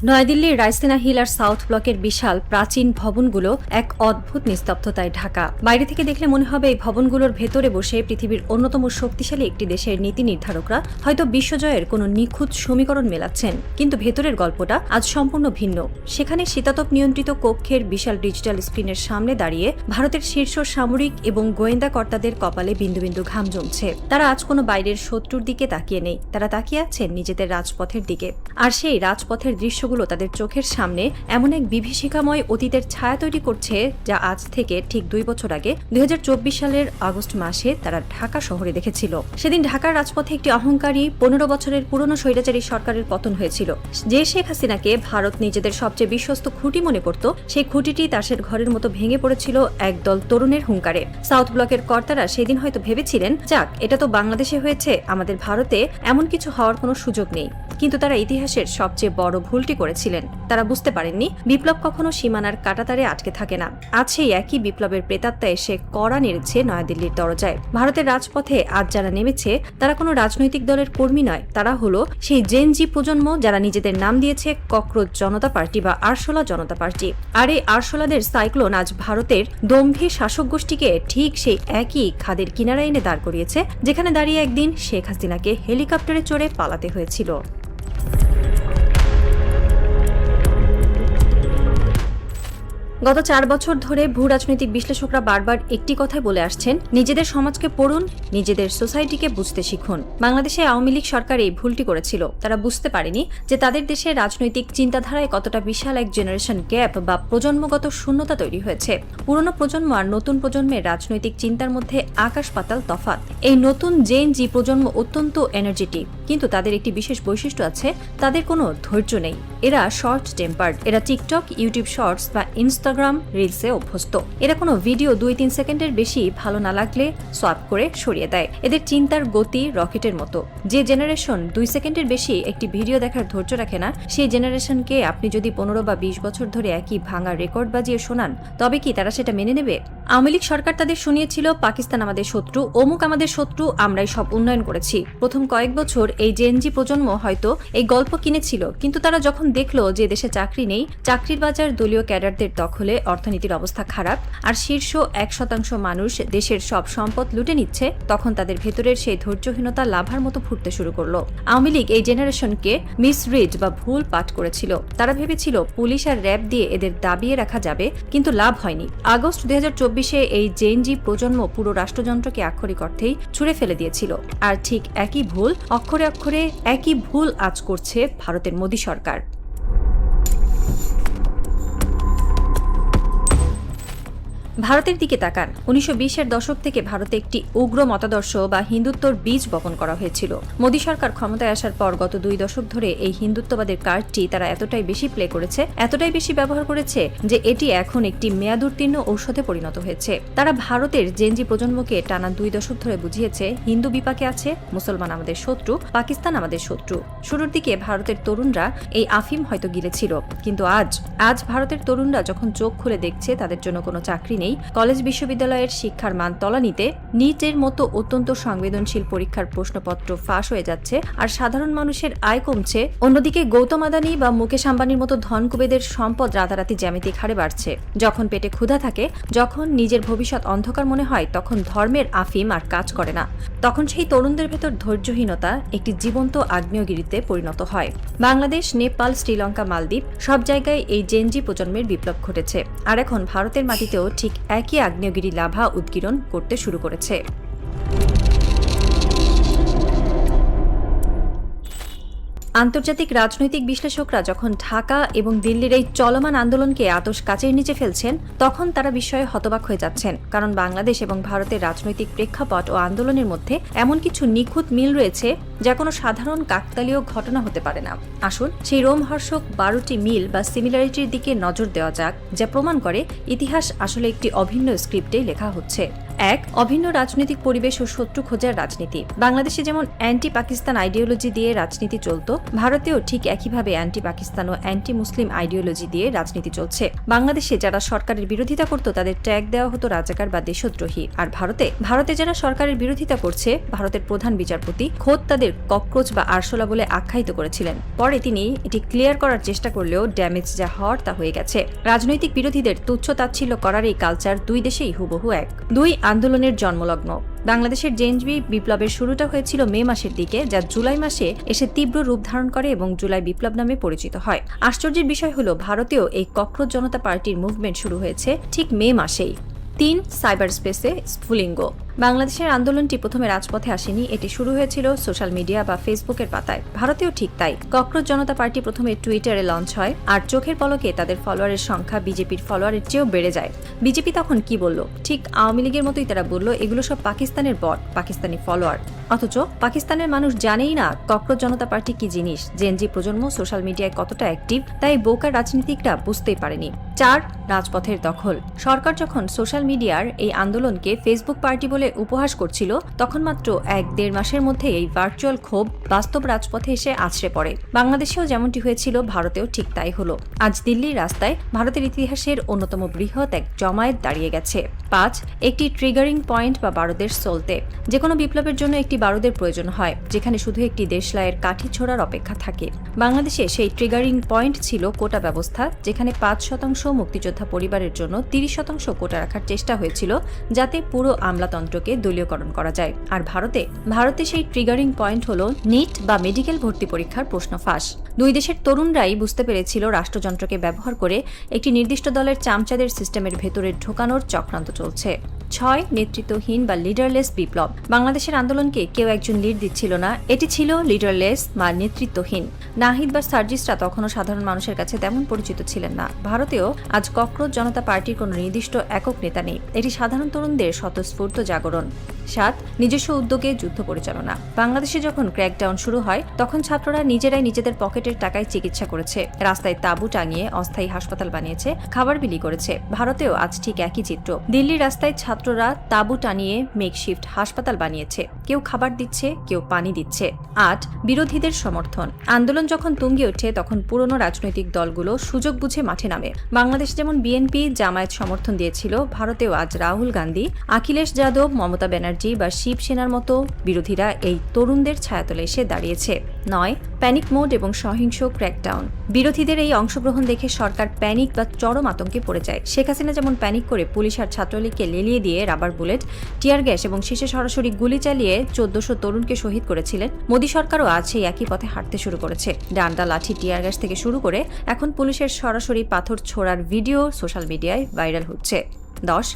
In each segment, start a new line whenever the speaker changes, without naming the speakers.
নয়াদিল্লির রাইসিনা হিল আর সাউথ ব্লকের বিশাল প্রাচীন ভবনগুলো এক অদ্ভুত নিস্তব্ধতায় ঢাকা। বাইরে থেকে দেখলে মনে হবে এই ভবনগুলোর ভেতরে বসে পৃথিবীর অন্যতম শক্তিশালী একটি দেশের নীতি নির্ধারকরা হয়তো বিশ্বজয়ের কোনো নিখুঁত সমীকরণ মেলাচ্ছেন, কিন্তু ভেতরের গল্পটা আজ সম্পূর্ণ ভিন্ন। সেখানে শীতাতপ নিয়ন্ত্রিত কক্ষের বিশাল ডিজিটাল স্ক্রিনের সামনে দাঁড়িয়ে ভারতের শীর্ষ সামরিক এবং গোয়েন্দা কর্তাদের কপালে বিন্দু বিন্দু ঘাম জমছে। তারা আজ কোনো বাইরের শত্রুর দিকে তাকিয়ে নেই, তারা তাকিয়ে আছেন নিজেদের রাজপথের দিকে। আর সেই রাজপথের দৃশ্যগুলো তাদের চোখের সামনে এমন এক বিভীষিকাময় অতীতের ছায়া তৈরি করছে, যা আজ থেকে ঠিক 2 বছর আগে 2024 সালের আগস্ট মাসে তারা ঢাকা শহরে দেখেছিল। সেদিন ঢাকার রাজপথে একটি অহংকারী 15 বছরের পুরনো স্বৈরাচারী সরকারের পতন হয়েছিল। যে শেখ হাসিনাকে ভারত নিজেদের সবচেয়ে বিশ্বস্ত খুঁটি মনে করত, সেই খুঁটিটি তাসের ঘরের মতো ভেঙে পড়েছিল একদল তরুণের হুঙ্কারে। সাউথ ব্লকের কর্তারা সেদিন হয়তো ভেবেছিলেন, যাক, এটা তো বাংলাদেশে হয়েছে, আমাদের ভারতে এমন কিছু হওয়ার কোনো সুযোগ নেই। কিন্তু তারা ইতিহাসের সবচেয়ে বড় ভুলটি করেছিলেন। তারা বুঝতে পারেননি বিপ্লব কখনো সীমানার কাঁটাতারে আটকে থাকে না। আজ সেই একই বিপ্লবের প্রেতাত্মা এসে কড়া নেড়েছে নয়াদিল্লির দরজায়। ভারতের রাজপথে আজ যারা নেমেছে তারা কোনো রাজনৈতিক দলের কর্মী নয়, তারা হলো সেই জেন জি প্রজন্ম যারা নিজেদের নাম দিয়েছে ককরোচ জনতা পার্টি বা আরশোলা জনতা পার্টি। আর এই আরশোলাদের সাইক্লোন আজ ভারতের দম্ভী শাসক গোষ্ঠীকে ঠিক সেই একই খাদের কিনারা এনে দাঁড় করিয়েছে, যেখানে দাঁড়িয়ে একদিন শেখ হাসিনাকে হেলিকপ্টারে চড়ে পালাতে হয়েছিল। গত 4 বছর ধরে ভূ রাজনৈতিক বিশ্লেষকরা বারবার একটি কথাই বলে আসছেন, নিজেদের সমাজকে পড়ুন, নিজেদের সোসাইটিকে বুঝতে শিখুন। বাংলাদেশে আওয়ামী লীগ সরকার এই ভুলটি করেছিল। তারা বুঝতে পারেনি যে তাদের দেশে রাজনৈতিক চিন্তাধারায় কতটা বিশাল এক জেনারেশন গ্যাপ বা প্রজন্মগত শূন্যতা তৈরি হয়েছে। পুরনো প্রজন্ম আর নতুন প্রজন্মের রাজনৈতিক চিন্তার মধ্যে আকাশ পাতাল তফাৎ। এই নতুন জেন জি প্রজন্ম অত্যন্ত এনার্জেটিক, কিন্তু তাদের একটি বিশেষ বৈশিষ্ট্য আছে, তাদের কোনো ধৈর্য নেই। এরা শর্ট টেম্পার্ড, এরা টিকটক, ইউটিউব শর্টস বা ইনস্টাগ্রাম রিলসে অভ্যস্ত। এরা কোনো ভিডিও 2-3 সেকেন্ডের বেশি ভালো না লাগলে সোয়াপ করে সরিয়ে দেয়। এদের চিন্তার গতি রকেটের মতো। যে জেনারেশন 2 সেকেন্ডের বেশি একটি ভিডিও দেখার ধৈর্য রাখে না, সেই জেনারেশনকে আপনি যদি 15 বা 20 বছর ধরে একই ভাঙা রেকর্ড বাজিয়ে শোনান, তবে কি তারা সেটা মেনে নেবে? আওয়ামী লীগ সরকার তাদের শুনিয়েছিল পাকিস্তান আমাদের শত্রু, অমুক আমাদের শত্রু, আমরাই সব উন্নয়ন করেছি। প্রথম কয়েক বছর এই জেনজি প্রজন্ম হয়তো এই গল্প কিনেছিল, কিন্তু তারা যখন দেখলো যে দেশে চাকরি নেই, চাকরির বাজার দলীয় ক্যাডারদের দখলে, অর্থনীতির অবস্থা খারাপ, আর শীর্ষ 1% মানুষ দেশের সব সম্পদ লুটে নিচ্ছে, তখন তাদের ভেতরের সেই ধৈর্যহীনতা লাভার মতো ফুটতে শুরু করলো। আওয়ামী লীগ এই জেনারেশনকে মিসরিড বা ভুল পাঠ করেছিল। তারা ভেবেছিল পুলিশ আর র্যাব দিয়ে এদের দাবিয়ে রাখা যাবে, কিন্তু লাভ হয়নি। আগস্ট 2024-এ এই জেনজি প্রজন্ম পুরো রাষ্ট্রযন্ত্রকে আক্ষরিক অর্থেই ছুঁড়ে ফেলে দিয়েছিল। আর ঠিক একই ভুল, অক্ষরে অক্ষরে একই ভুল আজ করছে ভারতের মোদী সরকার। ভারতের দিকে তাকান। 1920-এর দশক থেকে ভারতে একটি উগ্র মতাদর্শ বা হিন্দুত্বর বীজ বপন করা হয়েছিল। মোদী সরকার ক্ষমতায় আসার পর গত 2 দশক ধরে এই হিন্দুত্ববাদের কার্ডটি তারা এতটাই বেশি প্লে করেছে, এতটাই বেশি ব্যবহার করেছে যে এটি এখন একটি মেয়াদোত্তীর্ণ ঔষধে পরিণত হয়েছে। তারা ভারতের জেনজি প্রজন্মকে টানা 2 দশক ধরে বুঝিয়েছে, হিন্দু বিপাকে আছে, মুসলমান আমাদের শত্রু, পাকিস্তান আমাদের শত্রু। শুরুর দিকে ভারতের তরুণরা এই আফিম হয়তো গিলেছিল, কিন্তু আজ ভারতের তরুণরা যখন চোখ খুলে দেখছে তাদের জন্য কোনো চাকরি নেই, কলেজ বিশ্ববিদ্যালয়ের শিক্ষার মান তলানিতে, নিটের মতো অত্যন্ত সংবেদনশীল পরীক্ষার প্রশ্নপত্র ফাঁস হয়ে যাচ্ছে, আর সাধারণ মানুষের আয় কমছে, অন্যদিকে গৌতম আদানি বা মুকেশ আম্বানির মতো ধনকুবেদের সম্পদ রাতারাতি জ্যামিতিক হারে বাড়ছে। যখন পেটে ক্ষুধা থাকে, যখন নিজের ভবিষ্যৎ অন্ধকার মনে হয়, তখন ধর্মের আফিম আর কাজ করে না। তখন সেই তরুণদের ভেতর ধৈর্যহীনতা একটি জীবন্ত আগ্নেয়গিরিতে পরিণত হয়। বাংলাদেশ, নেপাল, শ্রীলঙ্কা, মালদ্বীপ সব জায়গায় এই জেনজি প্রজন্মের বিপ্লব ঘটেছে, আর এখন ভারতের মাটিতেও ঠিক একই আগ্নেয়গিরি লাভা উদ্গীরণ করতে শুরু করেছে। আন্তর্জাতিক রাজনৈতিক বিশ্লেষকরা যখন ঢাকা এবং দিল্লির এই চলমান আন্দোলনকে আতশ কাচের নিচে ফেলছেন, তখন তারা বিস্ময়ে হতবাক হয়ে যাচ্ছেন, কারণ বাংলাদেশ এবং ভারতের রাজনৈতিক প্রেক্ষাপট ও আন্দোলনের মধ্যে এমন কিছু নিখুঁত মিল রয়েছে যা কোনো সাধারণ কাকতালীয় ঘটনা হতে পারে না। আসুন সেই রোমহর্ষক 12টি মিল বা সিমিলারিটির দিকে নজর দেওয়া যাক, যা প্রমাণ করে ইতিহাস আসলে একটি অভিন্ন স্ক্রিপ্টে লেখা হচ্ছে। এক, অভিন্ন রাজনৈতিক পরিবেশ ও শত্রু খোঁজার রাজনীতি। বাংলাদেশে যেমন অ্যান্টি পাকিস্তান আইডিওলজি দিয়ে রাজনীতি চলত, ভারতেও ঠিক একইভাবে অ্যান্টি পাকিস্তান ও অ্যান্টি মুসলিম আইডিওলজি দিয়ে রাজনীতি চলছে। বাংলাদেশে যারা সরকারের বিরোধিতা করত তাদের ট্যাগ দেওয়া হতো রাজাকার বা দেশদ্রোহী, আর ভারতে যারা সরকারের বিরোধিতা করছে ভারতের প্রধান বিচারপতি খোদ তাদের ককরোচ বা আরশোলা বলে আখ্যায়িত করেছিলেন। পরে তিনি এটি ক্লিয়ার করার চেষ্টা করলেও ড্যামেজ যা হওয়ার তা হয়ে গেছে। রাজনৈতিক বিরোধীদের তুচ্ছ তাচ্ছিল্য করার এই কালচার দুই দেশেই হুবহু এক। দুই, আন্দোলনের জন্মলগ্ন। বাংলাদেশের জেএনজি বিপ্লবের শুরুটা হয়েছিল মে মাসের দিকে, যা জুলাই মাসে এসে তীব্র রূপ ধারণ করে এবং জুলাই বিপ্লব নামে পরিচিত হয়। আশ্চর্যের বিষয় হলো ভারতেও এই ককরোচ জনতা পার্টির মুভমেন্ট শুরু হয়েছে ঠিক মে মাসেই। 3, সাইবার স্পেসে স্ফুলিঙ্গ। বাংলাদেশের আন্দোলনটি প্রথমে রাজপথে আসেনি, এটি শুরু হয়েছিল সোশ্যাল মিডিয়া বা ফেসবুকের পাতায়। ভারতেও ঠিক তাই। ককরোচ জনতা পার্টি প্রথমে টুইটারে লঞ্চ হয়, আর চোখের পলকে তাদের ফলোয়ারের সংখ্যা বিজেপির ফলোয়ারের চেয়েও বেড়ে যায়। বিজেপি তখন কি বলল? ঠিক আওয়ামী লীগের মতোই তারা বলল এগুলো সব পাকিস্তানের বট, পাকিস্তানি ফলোয়ার। অথচ পাকিস্তানের মানুষ জানেই না ককরোচ জনতা পার্টি কি জিনিস, জেনজি প্রজন্ম সোশ্যাল মিডিয়ায় কতটা অ্যাক্টিভ, তাই বোকার রাজনীতিকরা বুঝতেই পারেনি। 4, রাজপথের দখল। সরকার যখন সোশ্যাল মিডিয়ার এই আন্দোলনকে ফেসবুক পার্টি বলে উপহাস করছিল, তখন মাত্র 1-1.5 মাসের মধ্যে এই ভার্চুয়াল ক্ষোভ বাস্তব রাজপথে এসে আছড়ে পড়ে। বাংলাদেশেও যেমনটি হয়েছিল ভারতেও ঠিক তাই হলো। আজ দিল্লির রাস্তায় ভারতের ইতিহাসের অন্যতম বৃহৎ এক জমায়েত দাঁড়িয়ে গেছে। 5, একটি ট্রিগারিং পয়েন্ট বা বারুদের সলতে। যে কোনো বিপ্লবের জন্য একটি বারুদের প্রয়োজন হয়, যেখানে শুধু একটি দেশলাইয়ের কাঠি ছোড়ার অপেক্ষা থাকে। বাংলাদেশে সেই ট্রিগারিং পয়েন্ট ছিল কোটা ব্যবস্থা, যেখানে 5% মুক্তিযোদ্ধা পরিবারের জন্য 30% কোটা রাখার চেষ্টা হয়েছিল, যাতে পুরো আমলাতন্ত্রকে দলীয়করণ করা যায়। আর ভারতে সেই ট্রিগারিং পয়েন্ট হলো নিট বা মেডিকেল ভর্তি পরীক্ষার প্রশ্ন ফাঁস। দুই দেশের তরুণরাই বুঝতে পেরেছিল রাষ্ট্রযন্ত্রকে ব্যবহার করে একটি নির্দিষ্ট দলের চামচাদের সিস্টেমের ভেতরে ঢোকানোর চক্রান্ত চলছে। 6, নেতৃত্বহীন বা লিডারলেস বিপ্লব। বাংলাদেশের আন্দোলনকে কেউ একজন লিড দিচ্ছিল না, এটি ছিল লিডারলেস বা নেতৃত্বহীন। নাহিদ বা সার্জিসরা তখনও সাধারণ মানুষের কাছে তেমন পরিচিত ছিলেন না। ভারতেও আজ ককরোচ জনতা পার্টির কোনো নির্দিষ্ট একক নেতা নেই, এটি সাধারণ তরুণদের স্বতঃস্ফূর্ত জাগরণ। 7, নিজস্ব উদ্যোগে যুদ্ধ পরিচালনা। বাংলাদেশে যখন ক্র্যাকডাউন শুরু হয়, তখন ছাত্ররা নিজেরাই নিজেদের পকেটের টাকায় চিকিৎসা করেছে, রাস্তায় তাঁবু টাঙিয়ে অস্থায়ী হাসপাতাল বানিয়েছে, খাবার বিলি করেছে। ভারতেও আজ ঠিক একই চিত্র। দিল্লির রাস্তায় ছাত্ররা তাঁবু টানিয়ে মেকশিফট হাসপাতাল বানিয়েছে, কেউ খাবার দিচ্ছে, কেউ পানি দিচ্ছে। 8, বিরোধীদের সমর্থন। আন্দোলন যখন তুঙ্গে ওঠে, তখন পুরনো রাজনৈতিক দলগুলো সুযোগ বুঝে মাঠে নামে। বাংলাদেশ যেমন বিএনপি জামায়াত সমর্থন দিয়েছিল, ভারতেও আজ রাহুল গান্ধী, অখিলেশ যাদব, মমতা ব্যানার্জি বা শিবসেনার মতো বিরোধীরা এই তরুণদের ছায়াতলে এসে দাঁড়িয়েছে। 9, প্যানিক মোড এবং সহিংস ক্র্যাকডাউন। বিরোধীদের এই অংশগ্রহণ দেখে সরকার প্যানিক বা চরম আতঙ্কে পড়ে যায়। শেখ হাসিনা যেমন প্যানিক করে পুলিশ আর ছাত্রলীগকে লেলিয়ে দিয়ে রাবার বুলেট, টিয়ার গ্যাস এবং শেষে সরাসরি গুলি চালিয়ে 1400 তরুণকে শহীদ করেছিলেন, মোদী সরকারও আজ সেই একই পথে হাঁটতে শুরু করেছে। ডান্ডা, লাঠি, টিয়ার গ্যাস থেকে শুরু করে এখন পুলিশের সরাসরি পাথর ছোড়ার ভিডিও সোশ্যাল মিডিয়ায় ভাইরাল হচ্ছে। 10,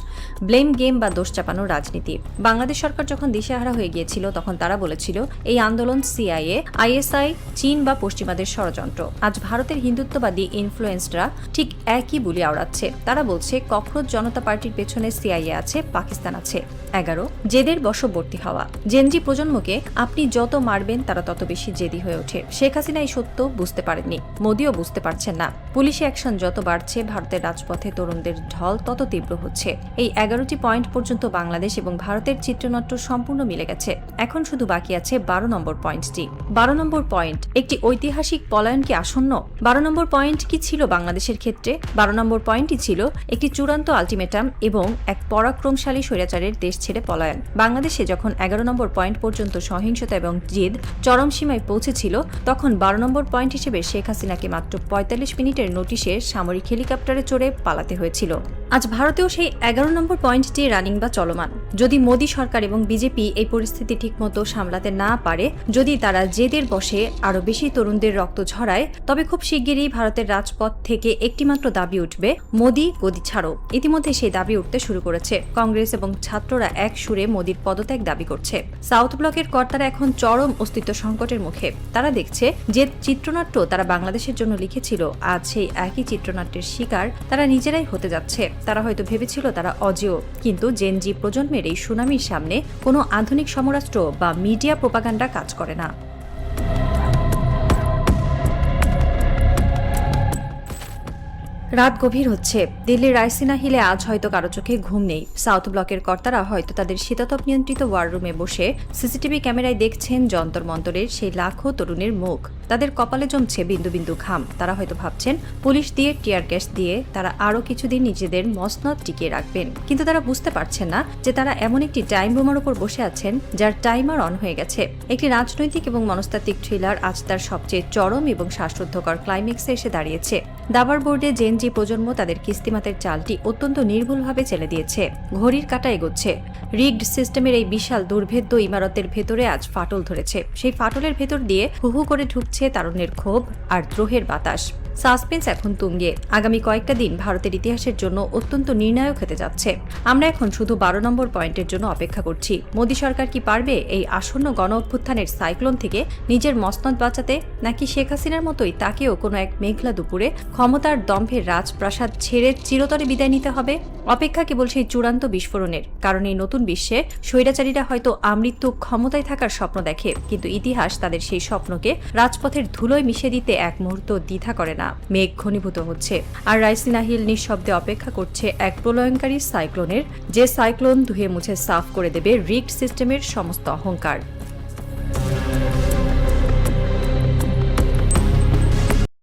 ব্লেম গেম বা দোষ চাপানোর রাজনীতি। বাংলাদেশ সরকার যখন দিশেহারা হয়ে গিয়েছিল, তখন তারা বলেছিল এই আন্দোলন সিআইএ, আইএসআই, চীন বা পশ্চিমাদের ষড়যন্ত্র। আজ ভারতের হিন্দুত্ববাদী ইনফ্লুয়েন্সরা ঠিক একই বুলি আওড়াচ্ছে। তারা বলছে ককরোচ জনতা পার্টির পেছনে সিআইএ আছে, পাকিস্তান আছে। 11, জেদের বশবর্তী হওয়া। জেনজি প্রজন্মকে আপনি যত মারবেন তারা তত বেশি জেদি হয়ে ওঠে। শেখ হাসিনা এই সত্য বুঝতে পারেননি, মোদিও বুঝতে পারছেন না। পুলিশি অ্যাকশন যত বাড়ছে, ভারতের রাজপথে তরুণদের ঢল তত তীব্র হচ্ছে। এই 11টি পয়েন্ট পর্যন্ত বাংলাদেশ এবং ভারতের চিত্রনাট্য সম্পূর্ণ মিলে গেছে। এখন শুধু বাকি আছে 12 নম্বর পয়েন্টটি। 12 নম্বর পয়েন্ট, একটি ঐতিহাসিক পলায়ন কি আসন্ন? 12 নম্বর পয়েন্ট কি ছিল বাংলাদেশের ক্ষেত্রে? 12 নম্বর পয়েন্টই ছিল একটি চূড়ান্ত আলটিমেটাম এবং এক পরাক্রমশালী স্বৈরাচারের দেশ ছেড়ে পলায়ন। বাংলাদেশে যখন 11 নম্বর পয়েন্ট পর্যন্ত সহিংসতা এবং জিদ চরম সীমায় পৌঁছেছিল, তখন 12 নম্বর পয়েন্ট হিসেবে শেখ হাসিনাকে মাত্র 45 মিনিটের নোটিশে সামরিক হেলিকপ্টারে চড়ে পালাতে হয়েছিল। আজ ভারতেও সেই 11 নম্বর পয়েন্টটি রানিং বা চলমান। যদি মোদী সরকার এবং বিজেপি এই পরিস্থিতি ঠিকমতো সামলাতে না পারে, যদি তারা জেদের বসে আরো বেশি তরুণদের রক্ত ঝরায়, তবে খুব শিগগিরই ভারতের রাজপথ থেকে একটিমাত্র দাবি উঠবে, মোদী গদি ছাড়ো। ইতিমধ্যে সেই দাবি উঠতে শুরু করেছে। কংগ্রেস এবং ছাত্ররা এক সুরে মোদীর পদত্যাগ দাবি করছে। সাউথ ব্লকের কর্তারা এখন চরম অস্তিত্ব সংকটের মুখে। তারা দেখছে যে চিত্রনাট্য তারা বাংলাদেশের জন্য লিখেছিল, আজ সেই একই চিত্রনাট্যের শিকার তারা নিজেরাই হতে যাচ্ছে। তারা হয়তো ভেবেছিল তারা অজেয়, কিন্তু জেনজি প্রজন্মের এই সুনামির সামনে কোনো আধুনিক সমরাস্ত্র বা মিডিয়া প্রোপাগান্ডা কাজ করে না। রাত গভীর হচ্ছে। দিল্লির রায়সিনা হিলে আজ হয়তো কারো চোখে ঘুম নেই। সাউথ ব্লকের কর্তারা হয়তো তাদের শীতাতপ নিয়ন্ত্রিত ওয়ার রুমে বসে সিসিটিভি ক্যামেরায় দেখছেন যন্তর মন্তরের সেই লাখো তরুণের মুখ। তাদের কপালে জমছে বিন্দু বিন্দু ঘাম। তারা হয়তো ভাবছেন পুলিশ দিয়ে, টিয়ার গ্যাস দিয়ে তারা আরও কিছুদিন নিজেদের মসনদ টিকিয়ে রাখবেন। কিন্তু তারা বুঝতে পারছেন না যে তারা এমন একটি টাইম বোমার উপর বসে আছেন যার টাইমার অন হয়ে গেছে। একটি রাজনৈতিক এবং মনস্তাত্ত্বিক থ্রিলার আজ তার সবচেয়ে চরম এবং শ্বাসরুদ্ধকর ক্লাইম্যাক্সে এসে দাঁড়িয়েছে। দাবার বোর্ডে জেনজি প্রজন্ম তাদের কিস্তিমাতের চালটি অত্যন্ত নির্ভুলভাবে চেলে দিয়েছে। ঘড়ির কাঁটা এগোচ্ছে। রিগড সিস্টেমের এই বিশাল দুর্ভেদ্য ইমারতের ভেতরে আজ ফাটল ধরেছে। সেই ফাটলের ভেতর দিয়ে হু হু করে ঢুকছে তারুণ্যের ক্ষোভ আর দ্রোহের বাতাস। সাসপেন্স এখন তুঙ্গে। আগামী কয়েকটা দিন ভারতের ইতিহাসের জন্য অত্যন্ত নির্ণায়ক হতে যাচ্ছে। আমরা এখন শুধু 12 নম্বর পয়েন্টের জন্য অপেক্ষা করছি। মোদী সরকার কি পারবে এই আসন্ন গণ অভ্যুত্থানের সাইক্লোন থেকে নিজের মসনদ বাঁচাতে, নাকি শেখ হাসিনার মতোই তাকেও কোনো এক মেঘলা দুপুরে ক্ষমতার দম্ভের রাজপ্রাসাদ ছেড়ে চিরতরে বিদায় নিতে হবে? অপেক্ষা কেবল সেই চূড়ান্ত বিস্ফোরণের। কারণ এই নতুন বিশ্বে স্বৈরাচারীরা হয়তো আমৃত্যু ক্ষমতায় থাকার স্বপ্ন দেখে, কিন্তু ইতিহাস তাদের সেই স্বপ্নকে রাজপথের ধুলোয় মিশিয়ে দিতে এক মুহূর্ত দ্বিধা করে না। মেঘ ঘনীভূত হচ্ছে, আর রাইসিনা হিল নিঃশব্দে অপেক্ষা করছে এক প্রলয়ঙ্কারী সাইক্লোনের, যে সাইক্লোন ধুয়ে মুছে সাফ করে দেবে রিগড সিস্টেমের সমস্ত অহংকার।